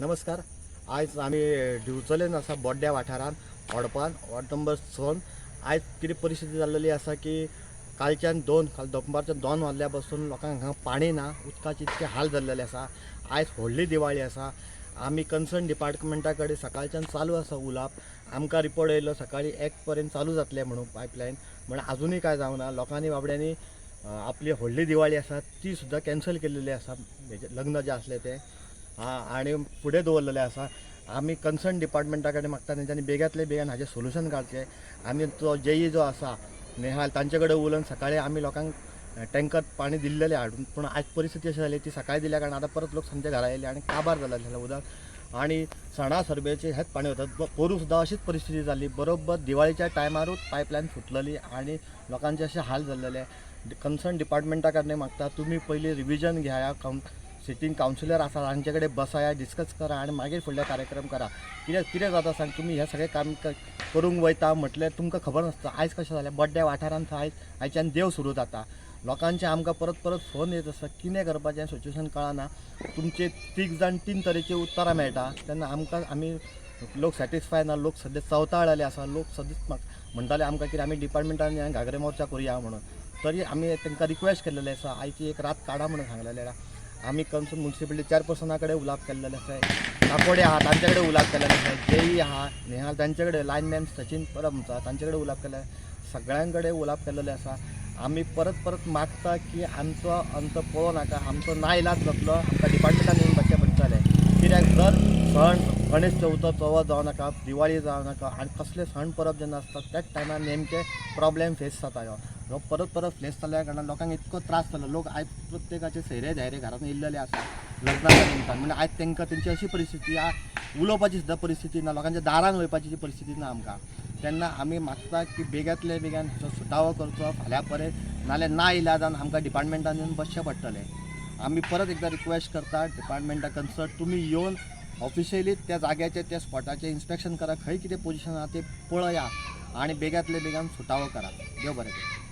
नमस्कार. आज आम्ही दिवचलेन असा बोड्ड्या वाठारान ओडपान वॉर्ड नंबर 6 आज कितें परिस्थिती जाल्लेली आसा की काल दनपारच्या 2 वाजल्या पासून लोकांक हांगा पाणी ना, उदकाचे इतके हाल जाल्लेले आसा. आज व्हडली दिवाळी आसा. आमी कन्सर्न डिपार्टमेंटा कडेन सकाळच्यान चालू आसा उलोवप. आमकां रिपोर्ट येयलो सकाळी 1 पर्यंत चालू जातले म्हणून पायपलायन, म्हण अजूनय काय जावना. लोकांनी बाबड्यांनी आपली व्हडली दिवाळी आसा ती सुद्दां कॅन्सल केल्लेली आसा, लग्न जे आसले ते आणि फुडें दवरलेले आसा. आमी कन्सर्न डिपार्टमेंटा कडेन मागता तेंच्यांनी बेगांतले बेगीन हाजें सोल्युशन काडचें. आमी तो जेई जो आसा नेहाल तांचे कडेन उलोवन सकाळी आमी लोकांक टँकर पाणी दिल्लेले हाडून, पूण आज परिस्थिती अशी जाली ती सकाळी दिल्या कारण आतां परत लोक सांजे घरा येयले आणि काबार जालें उदक आणि सणा सरबेचे हेच पाणी वतात. पोरूं सुद्दां अशीच परिस्थिती जाली. बरोबर दिवाळीच्या टायमारूच पायपलायन फुटलेली आणि लोकांचे असे हाल जाल्लेले. कन्सर्न डिपार्टमेंटा कडेन मागता तुम्ही पयलीं रिव्हिजन घेया, सिटींग कावन्सिलर आसा तांचे कडेन बसाया, डिस्कस करा आणि मागीर फुडले कार्यक्रम करा. कितें जाता सांग, तुम्ही हे सगळे काम करूंक वयता म्हटल्यार तुमकां खबर नासता. आयज कशें जालें, बड्ड्या वाठारांत आयच्यान देव सुरू जाता. लोकांचे आमकां परत फोन येत आसा, कितें करपाचें सिच्युएशन कळना. तुमचे 3 जाण 3 तरेची उतरां मेळटा तेन्ना आमी लोक सॅटिस्फाय ना. लोक सद्या चवताळलेले आसा. लोक सद्या म्हणटाले आमकां कितें आमी डिपार्टमेंटान घागरे मोर्चा करुया म्हणून. तरी आमी तांकां रिक्वेस्ट केल्लेले आसा आयची एक रात काडा म्हणून सांगलेले आसा. आमी कन्सर्न म्युनिसिपालिटी चेअरपर्सना कडेन उलोवप केल्लेलें आसा. काकोडे आहा तांचे कडेन उलोवप केल्लेलें आसा. जेई आहा नेहाल तांचे कडेन, लायनमॅन सचिन परब आसा तांचे कडेन उलोवप केल्लें. सगळ्यां कडेन उलोवप केल्लेलें आसा. आमी परत मागता की आमचो अंत पळोवं नाका. आमचो नाइलाज जातलो, आमकां डिपार्टमेंटान येवन बसचें पडटलें. कित्याक जर सण गणेश चवथ जावं नाका, दिवाळी जावं नाका आनी कसले सण परब जेन्ना आसता त्याच टायमार नेमके प्रॉब्लेम फेस जाता. ह्यो परत फेस जाल्ल्या कारणान लोकांक इतको त्रास जालो. लोक आयज प्रत्येकाचे सैरे धैर्य घरांत येयल्लेले आसा लग्नाच्या निमतान. म्हणजे आयज तांकां तेंची अशी परिस्थिती उलोवपाची सुद्दां परिस्थिती ना, लोकांच्या दारान वयपाची परिस्थिती ना आमकां. तेन्ना आमी मागता की बेगांतले बेगीन हाचो सुटावो करचो फाल्यां पर्यंत, नाल्यार ना इलाजान आमकां डिपार्टमेंटान येवन बसचें पडटलें. आमी परत एकदां रिक्वेस्ट करता डिपार्टमेंटा कन्सर्न, तुमी येवन ऑफिशियली त्या जाग्याचे त्या स्पॉटाचें इन्स्पेक्शन करा, खंय कितें पोजिशन आहा तें पळया आणि बेगांतले बेगान सुटावो करा. देव बरें करूं.